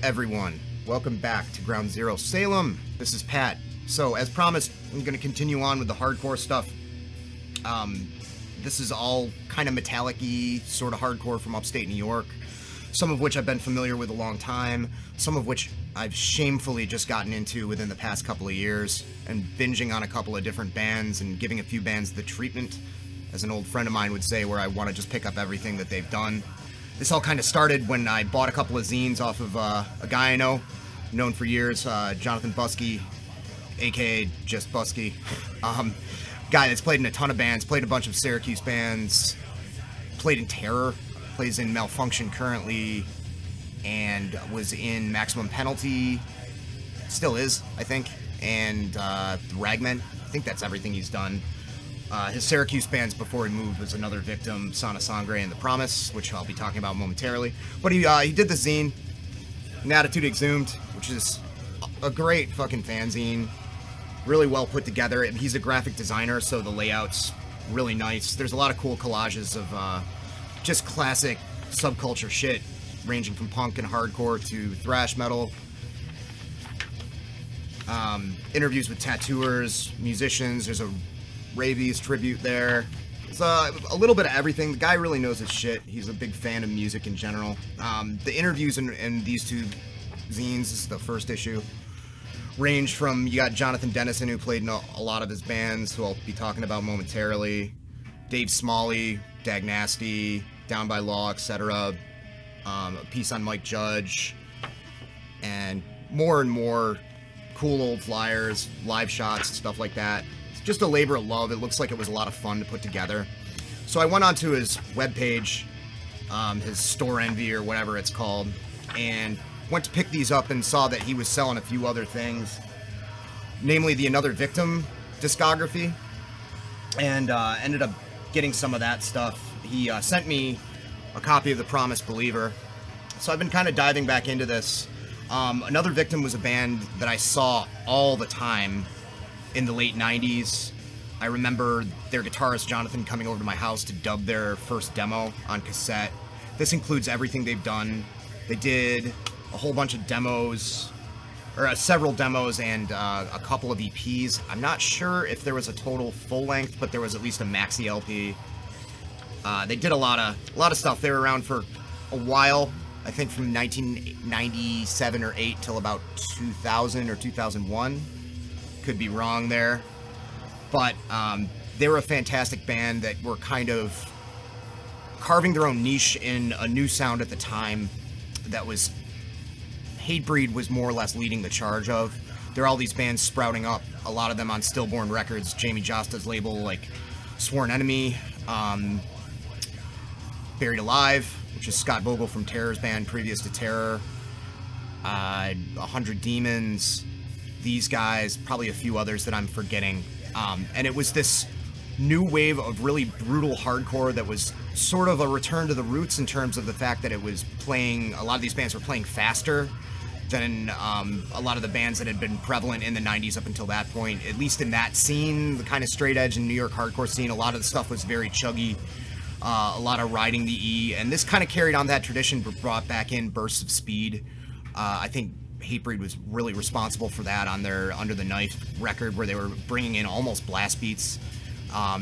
everyone? Welcome back to Ground Zero Salem. This is Pat. So, as promised, I'm going to continue on with the hardcore stuff. This is all kind of metallic-y, sort of hardcore from upstate New York. Some of which I've been familiar with a long time. Some of which I've shamefully just gotten into within the past couple of years. And binging on a couple of different bands and giving a few bands the treatment, as an old friend of mine would say, where I want to just pick up everything that they've done. This all kind of started when I bought a couple of zines off of a guy I know, known for years, Jonathan Buskey, aka just Buskey. Guy that's played in a ton of bands, played a bunch of Syracuse bands, played in Terror, plays in Malfunction currently, and was in Maximum Penalty, still is, I think, and Ragman. I think that's everything he's done. His Syracuse bands before he moved was Another Victim, Sangre, and The Promise, which I'll be talking about momentarily. But he did the zine, Attitude Exhumed, which is a great fucking fanzine. Really well put together. He's a graphic designer, so the layout's really nice. There's a lot of cool collages of just classic subculture shit, ranging from punk and hardcore to thrash metal. Interviews with tattooers, musicians. There's a Rabies tribute there. It's a little bit of everything. The guy really knows his shit. He's a big fan of music in general. The interviews in these two zines, this is the first issue, range from, you got Jonathan Dennison, who played in a lot of his bands, who I'll be talking about momentarily, Dave Smalley, Dag Nasty, Down by Law, etc. A piece on Mike Judge, and more cool old flyers, live shots, stuff like that. It's just a labor of love. It looks like it was a lot of fun to put together. So I went onto his webpage, his Store Envy or whatever it's called, and went to pick these up and saw that he was selling a few other things, namely the Another Victim discography, and ended up getting some of that stuff. He sent me a copy of The Promised Believer, so I've been kind of diving back into this. Another Victim was a band that I saw all the time in the late 90s. I remember their guitarist Jonathan coming over to my house to dub their first demo on cassette. This includes everything they've done. They did a whole bunch of demos, or several demos, and a couple of EPs. I'm not sure if there was a total full length, but there was at least a maxi LP. They did a lot of stuff. They were around for a while. I think from 1997 or 8 till about 2000 or 2001. Could be wrong there. But they were a fantastic band that were kind of carving their own niche in a new sound at the time that was Hatebreed was more or less leading the charge of. There are all these bands sprouting up, a lot of them on Stillborn Records, Jamie Josta's label, like Sworn Enemy, Buried Alive, which is Scott Vogel from Terror's band previous to Terror, 100 Demons, these guys, probably a few others that I'm forgetting. And it was this new wave of really brutal hardcore that was sort of a return to the roots in terms of the fact that it was playing, a lot of these bands were playing faster than a lot of the bands that had been prevalent in the 90s up until that point. At least in that scene, the kind of straight edge and New York hardcore scene, a lot of the stuff was very chuggy, a lot of riding the E, and this kind of carried on that tradition, but brought back in bursts of speed. I think Hatebreed was really responsible for that on their Under the Knife record, where they were bringing in almost blast beats. A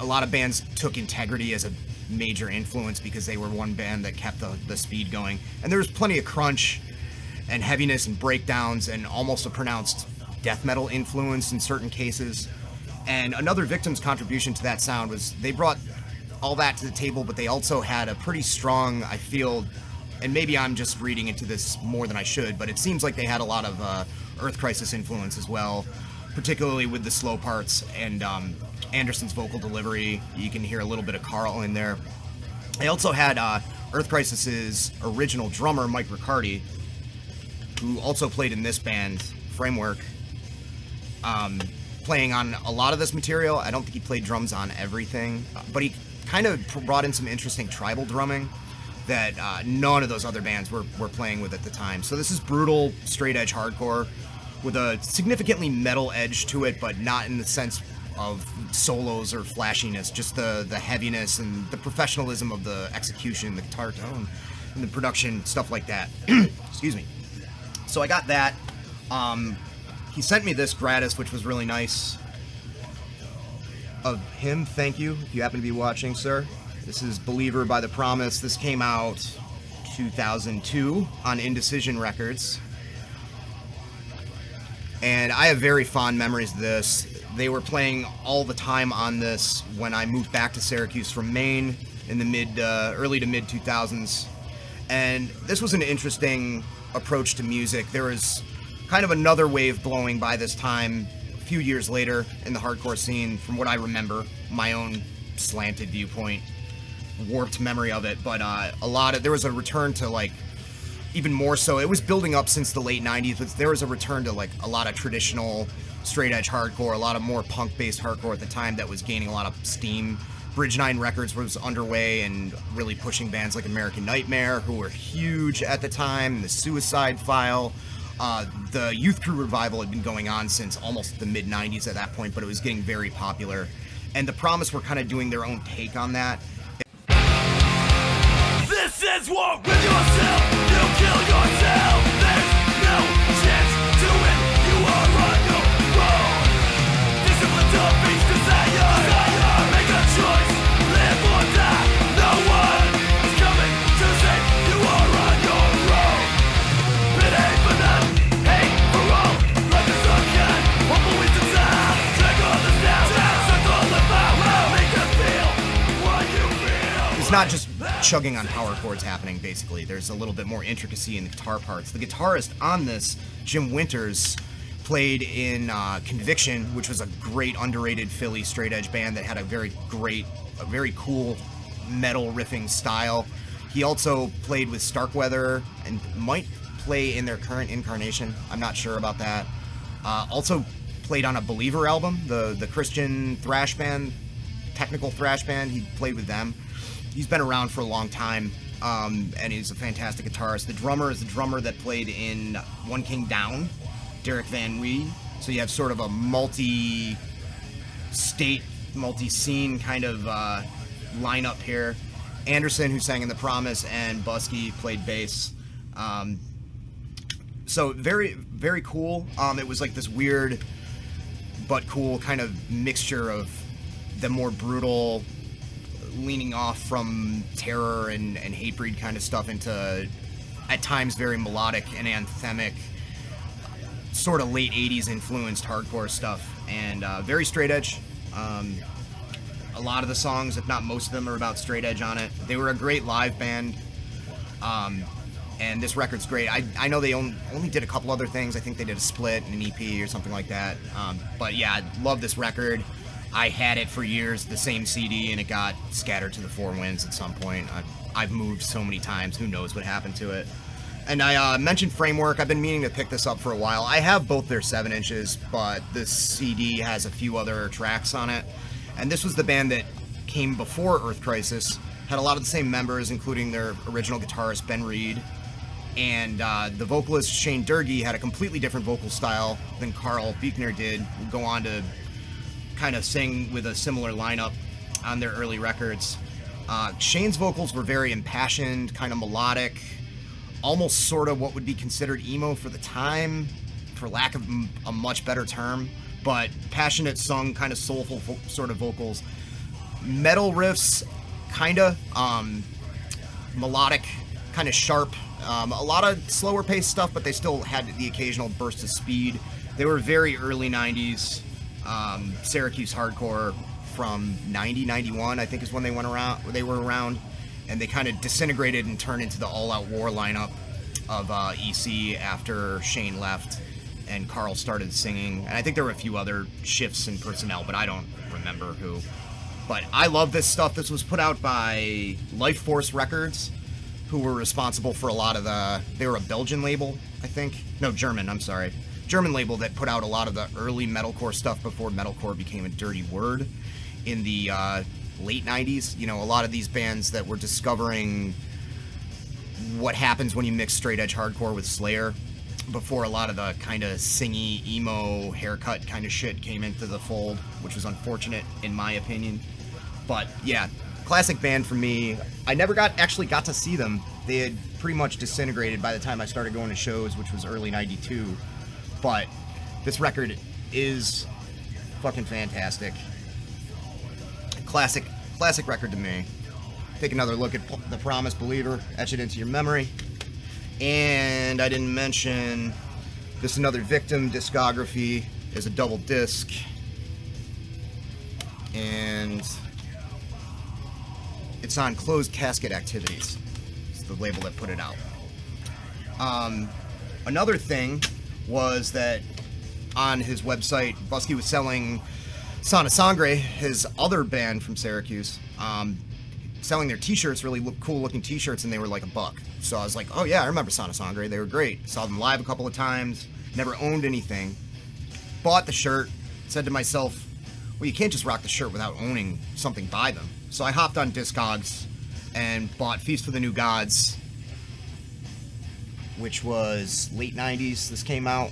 lot of bands took Integrity as a major influence because they were one band that kept the speed going. And there was plenty of crunch and heaviness and breakdowns and almost a pronounced death metal influence in certain cases. And Another Victim's contribution to that sound was they brought all that to the table, but they also had a pretty strong, I feel, and maybe I'm just reading into this more than I should, but it seems like they had a lot of Earth Crisis influence as well, particularly with the slow parts and Anderson's vocal delivery. You can hear a little bit of Carl in there. They also had Earth Crisis's original drummer, Mike Riccardi, who also played in this band, Framework, playing on a lot of this material. I don't think he played drums on everything, but he kind of brought in some interesting tribal drumming that none of those other bands were playing with at the time. So this is brutal, straight-edge hardcore with a significantly metal edge to it, but not in the sense of solos or flashiness, just the heaviness and the professionalism of the execution, the guitar tone, and the production, stuff like that. Excuse me. So I got that. He sent me this gratis, which was really nice of him. Thank you, if you happen to be watching, sir. This is Believer by The Promise. This came out 2002 on Indecision Records. And I have very fond memories of this. They were playing all the time on this when I moved back to Syracuse from Maine in the early to mid 2000s. And this was an interesting approach to music. There was kind of another wave blowing by this time, a few years later in the hardcore scene, from what I remember, my own slanted viewpoint, warped memory of it. But there was a return to, like, even more so. It was building up since the late 90s, but there was a return to, like, a lot of traditional straight edge hardcore, a lot of more punk based hardcore at the time that was gaining a lot of steam. Bridge 9 Records was underway and really pushing bands like American Nightmare, who were huge at the time, the Suicide File. The Youth Crew revival had been going on since almost the mid 90s at that point, but it was getting very popular. And The Promise were kind of doing their own take on that. This is war with yourself, you kill yourself, there's no chance to win, you are on your own. Discipline to face desire, make a choice, live or die, no one is coming to save, you are on your own. Pity for none, hate for all, life is unkind, one more week to die, drag all this down, circle the power, make it feel what you feel. It's not just chugging on power chords happening, basically. There's a little bit more intricacy in the guitar parts. The guitarist on this, Jim Winters, played in Conviction, which was a great underrated Philly straight edge band that had a very cool metal riffing style. He also played with Starkweather and might play in their current incarnation. I'm not sure about that. Also played on a Believer album, the Christian thrash band, technical thrash band. He played with them. He's been around for a long time, and he's a fantastic guitarist. The drummer is the drummer that played in One King Down, Derek Van Wee. So you have sort of a multi-state, multi-scene kind of lineup here. Anderson, who sang in The Promise, and Buskey played bass. So very, very cool. It was like this weird but cool kind of mixture of the more brutal, leaning off from terror and Hatebreed kind of stuff into, at times, very melodic and anthemic, sort of late 80s influenced hardcore stuff, and very straight edge. A lot of the songs, if not most of them, are about straight edge on it. They were a great live band, and this record's great. I know they only did a couple other things. I think they did a split and an EP or something like that. But yeah, I love this record. I had it for years, the same CD, and it got scattered to the four winds at some point. I've moved so many times, who knows what happened to it. And I mentioned Framework. I've been meaning to pick this up for a while. I have both their 7-inches, but this CD has a few other tracks on it. And this was the band that came before Earth Crisis, had a lot of the same members, including their original guitarist, Ben Reed. And the vocalist, Shane Durkee, had a completely different vocal style than Carl Buechner did. Would go on to kind of sing with a similar lineup on their early records. Shane's vocals were very impassioned, kind of melodic, almost sort of what would be considered emo for the time, for lack of a much better term, but passionate sung, kind of soulful sort of vocals. Metal riffs, kind of melodic, kind of sharp, a lot of slower paced stuff, but they still had the occasional burst of speed. They were very early 90s Syracuse hardcore from 90, 91, I think is when they were around, and they kind of disintegrated and turned into the All Out War lineup of EC after Shane left and Carl started singing. And I think there were a few other shifts in personnel, but I don't remember who. But I love this stuff. This was put out by Life Force Records, who were responsible for a lot of they were a Belgian label, I think. No, German, I'm sorry. German label that put out a lot of the early metalcore stuff before metalcore became a dirty word in the late 90s. You know, a lot of these bands that were discovering what happens when you mix straight edge hardcore with Slayer before a lot of the kind of singy, emo, haircut kind of shit came into the fold, which was unfortunate in my opinion. But yeah, classic band for me. I never actually got to see them. They had pretty much disintegrated by the time I started going to shows, which was early '92. But this record is fucking fantastic. Classic record to me. Take another look at The Promised Believer, etch it into your memory. And I didn't mention this Another Victim discography is a double disc. And it's on Closed Casket Activities. It's the label that put it out. Another thing was that on his website, Busky was selling Sangre, his other band from Syracuse, selling their t-shirts, really cool looking t-shirts, and they were like $1. So I was like, oh yeah, I remember Sangre, they were great. Saw them live a couple of times, never owned anything. Bought the shirt, said to myself, well, you can't just rock the shirt without owning something by them. So I hopped on Discogs and bought Feast for the New Gods, which was late 90s. This came out.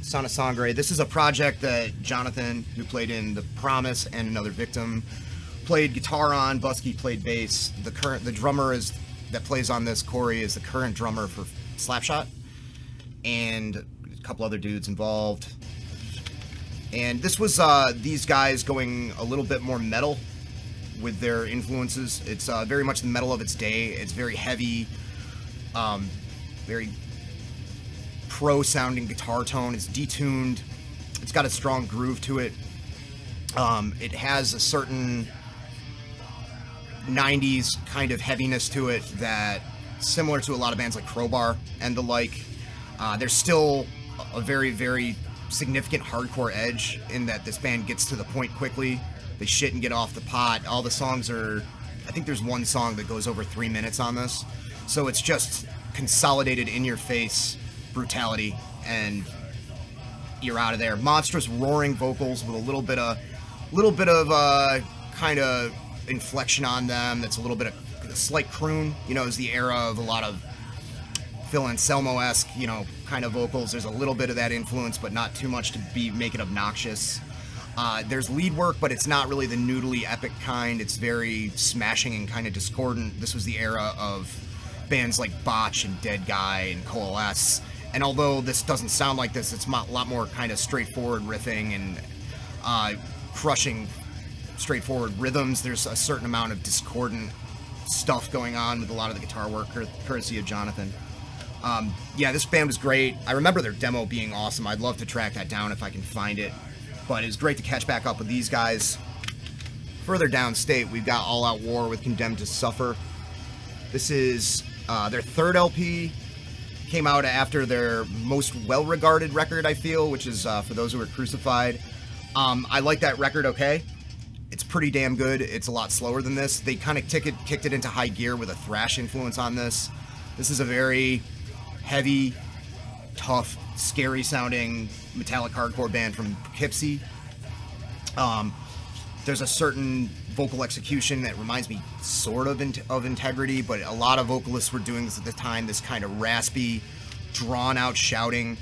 Sangre. This is a project that Jonathan, who played in The Promise and Another Victim, played guitar on. Busky played bass. The drummer that plays on this, Corey, is the current drummer for Slapshot, and a couple other dudes involved. And this was these guys going a little bit more metal with their influences. It's very much the metal of its day. It's very heavy, very pro-sounding guitar tone. It's detuned. It's got a strong groove to it. It has a certain 90s kind of heaviness to it that similar to a lot of bands like Crowbar and the like. There's still a very, very significant hardcore edge in that this band gets to the point quickly. They shit and get off the pot. All the songs are, I think there's one song that goes over 3 minutes on this. So it's just consolidated in your face brutality, and you're out of there. Monstrous roaring vocals with a little bit of kind of inflection on them. That's a little bit of a slight croon. You know, is the era of a lot of Phil Anselmo-esque, you know, kind of vocals. There's a little bit of that influence, but not too much to make it obnoxious. There's lead work, but it's not really the noodly epic kind. It's very smashing and kind of discordant. This was the era of bands like Botch and Dead Guy and Coalesce. And although this doesn't sound like this, it's a lot more kind of straightforward riffing and crushing straightforward rhythms. There's a certain amount of discordant stuff going on with a lot of the guitar work, courtesy of Jonathan. Yeah, this band was great. I remember their demo being awesome. I'd love to track that down if I can find it. But it was great to catch back up with these guys. Further downstate, we've got All Out War with Condemned to Suffer. This is their third LP. Came out after their most well-regarded record, I feel, which is For Those Who Were Crucified. I like that record okay. It's pretty damn good. It's a lot slower than this. They kind of kicked it into high gear with a thrash influence on this. This is a very heavy, tough, scary-sounding metallic hardcore band from Poughkeepsie. There's a certain vocal execution that reminds me sort of Integrity, but a lot of vocalists were doing this at the time, this kind of raspy, drawn-out shouting.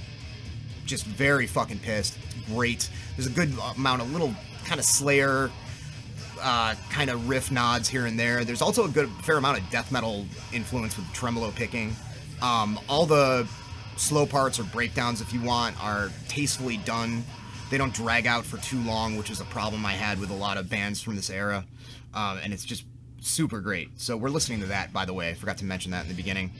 Just very fucking pissed. Great. There's a good amount of little kind of Slayer kind of riff nods here and there. There's also a fair amount of death metal influence with tremolo picking. All the slow parts or breakdowns, if you want, are tastefully done. They don't drag out for too long, which is a problem I had with a lot of bands from this era. And it's just super great. So we're listening to that, by the way. I forgot to mention that in the beginning.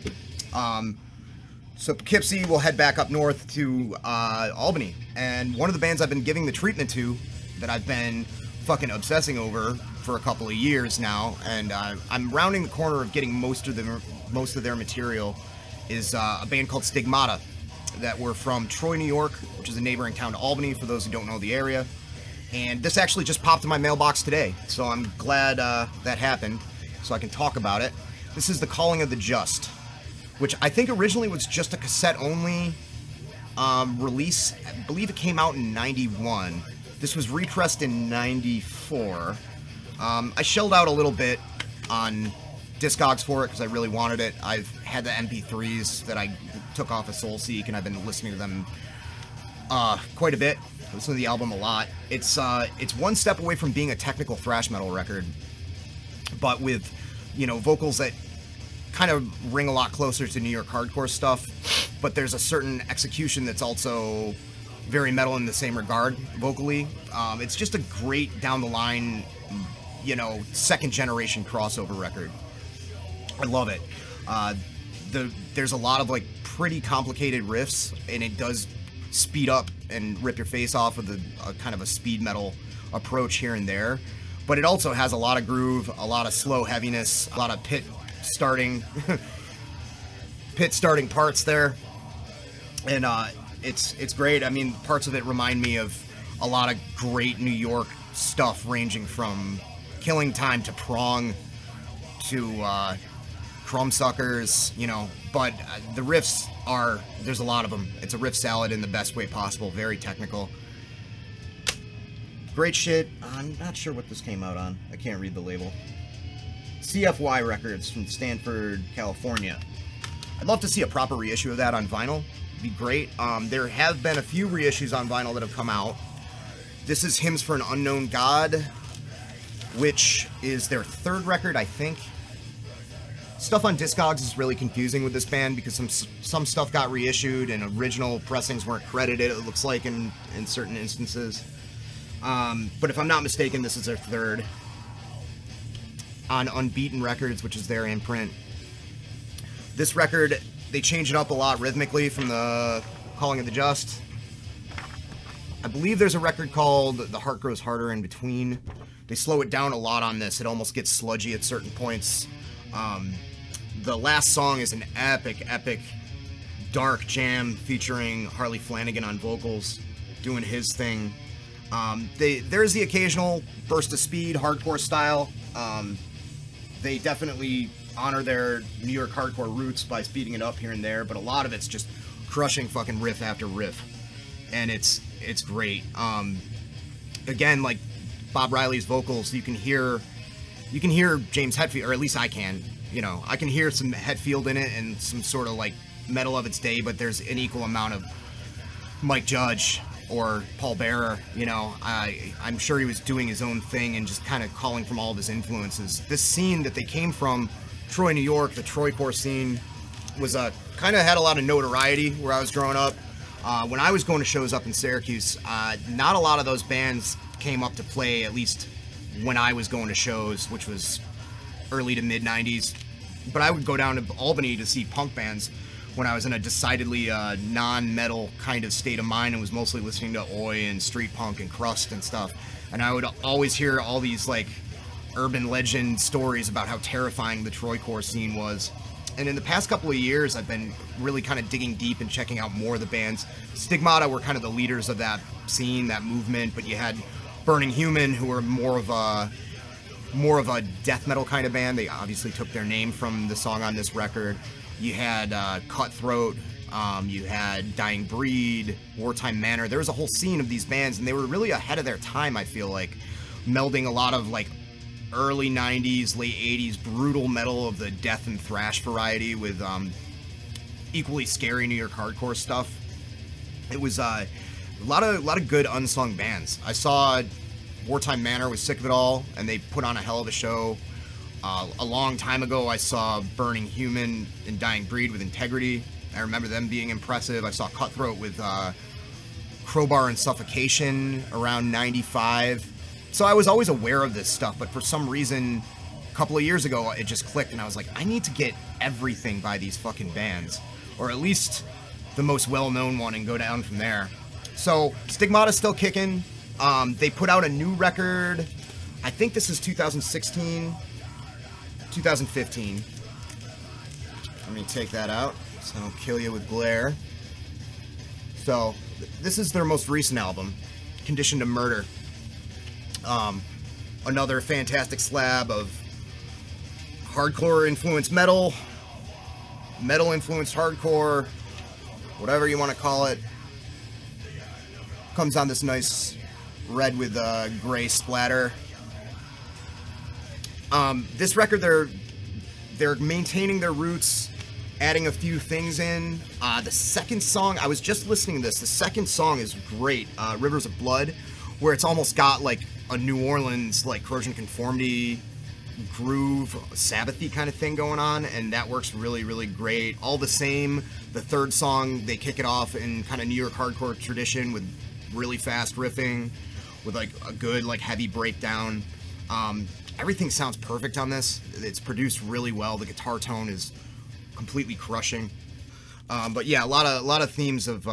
So Poughkeepsie, we'll head back up north to Albany. And one of the bands I've been giving the treatment to, that I've been fucking obsessing over for a couple of years now, and I'm rounding the corner of getting most of their material, is a band called Stigmata, that were from Troy, New York, which is a neighboring town to Albany, for those who don't know the area. And this actually just popped in my mailbox today, so I'm glad that happened, so I can talk about it. This is The Calling of the Just, which I think originally was just a cassette-only release. I believe it came out in '91. This was repressed in '94. I shelled out a little bit on Discogs for it because I really wanted it. I've had the MP3s that I took off of SoulSeek, and I've been listening to them quite a bit. I listen to the album a lot. It's one step away from being a technical thrash metal record, but with, you know, vocals that kind of ring a lot closer to New York hardcore stuff, but there's a certain execution that's also very metal in the same regard vocally. It's just a great down the line, you know, second generation crossover record. I love it. There's a lot of like pretty complicated riffs, and it does speed up and rip your face off with a kind of a speed metal approach here and there, but it also has a lot of groove, a lot of slow heaviness, a lot of pit starting parts there, and it's great. I mean, parts of it remind me of a lot of great New York stuff, ranging from Killing Time to Prong to Crumbsuckers, you know, but the riffs there's a lot of them. It's a riff salad in the best way possible, very technical. Great shit. I'm not sure what this came out on. I can't read the label. CFY Records from Stanford, California. I'd love to see a proper reissue of that on vinyl. It'd be great. There have been a few reissues on vinyl that have come out. This is Hymns for an Unknown God, which is their third record, I think. Stuff on Discogs is really confusing with this band because some stuff got reissued and original pressings weren't credited, it looks like, in certain instances. But if I'm not mistaken, this is their third. On Unbeaten Records, which is their imprint. This record, they change it up a lot rhythmically from the Calling of the Just. I believe there's a record called The Heart Grows Harder in between. They slow it down a lot on this. It almost gets sludgy at certain points. The last song is an epic dark jam featuring Harley Flanagan on vocals, doing his thing. There's the occasional burst of speed, hardcore style. They definitely honor their New York hardcore roots by speeding it up here and there, but a lot of it's just crushing fucking riff after riff, and it's great. Again, like Bob Riley's vocals, you can hear James Hetfield, or at least I can. You know, I can hear some Hetfield in it and some sort of like metal of its day, but there's an equal amount of Mike Judge or Paul Bearer. You know, I'm sure he was doing his own thing and just kind of calling from all of his influences. This scene that they came from, Troy, New York, the Troycore scene, was kind of had a lot of notoriety where I was growing up. When I was going to shows up in Syracuse, not a lot of those bands came up to play, at least when I was going to shows, which was early to mid 90s. But I would go down to Albany to see punk bands when I was in a decidedly non-metal kind of state of mind and was mostly listening to Oi and street punk and crust and stuff. And I would always hear all these like urban legend stories about how terrifying the Troycore scene was. And in the past couple of years, I've been really kind of digging deep and checking out more of the bands. Stigmata were kind of the leaders of that scene, that movement, but you had Burning Human, who were more of a death metal kind of band. They obviously took their name from the song on this record. You had Cutthroat, you had Dying Breed, Wartime Manor. There was a whole scene of these bands, and they were really ahead of their time, I feel like, melding a lot of like early 90s, late 80s brutal metal of the death and thrash variety with equally scary New York hardcore stuff. It was a lot of good unsung bands. I saw Wartime Manor was sick of it all, and they put on a hell of a show. A long time ago, I saw Burning Human and Dying Breed with Integrity. I remember them being impressive. I saw Cutthroat with Crowbar and Suffocation around 95. So I was always aware of this stuff, but for some reason, a couple of years ago, it just clicked, and I was like, I need to get everything by these fucking bands, or at least the most well-known one, and go down from there. So Stigmata's still kicking. They put out a new record, I think this is 2016, 2015. Let me take that out so I don't kill you with glare. So this is their most recent album, Conditioned to Murder. Another fantastic slab of hardcore influenced metal, metal influenced hardcore, whatever you want to call it. Comes on this nice red with gray splatter. This record, they're maintaining their roots, adding a few things in. The second song, I was just listening to this. The second song is great, Rivers of Blood, where it's almost got like a New Orleans like Corrosion Conformity groove, Sabbathy kind of thing going on, and that works really, really great. All the same, the third song, they kick it off in kind of New York hardcore tradition with really fast riffing, with like a good like heavy breakdown. Everything sounds perfect on this. It's produced really well. The guitar tone is completely crushing. But yeah, a lot of themes of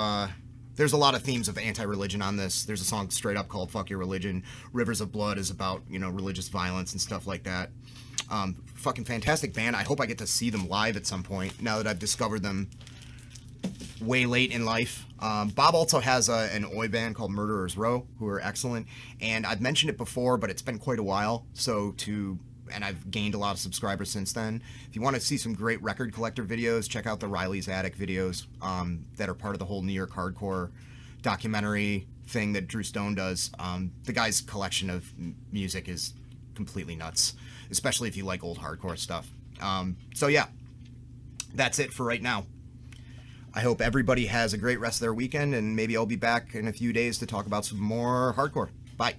there's a lot of themes of anti-religion on this. There's a song straight up called "Fuck Your Religion." "Rivers of Blood" is about, you know, religious violence and stuff like that. Fucking fantastic band. I hope I get to see them live at some point now that I've discovered them way late in life. Bob also has an Oi band called Murderers Row, who are excellent, and I've mentioned it before, but it's been quite a while, and I've gained a lot of subscribers since then. If you want to see some great record collector videos, check out the Riley's Attic videos that are part of the whole New York hardcore documentary thing that Drew Stone does. The guy's collection of music is completely nuts, especially if you like old hardcore stuff. So yeah, that's it for right now. I hope everybody has a great rest of their weekend, and maybe I'll be back in a few days to talk about some more hardcore. Bye.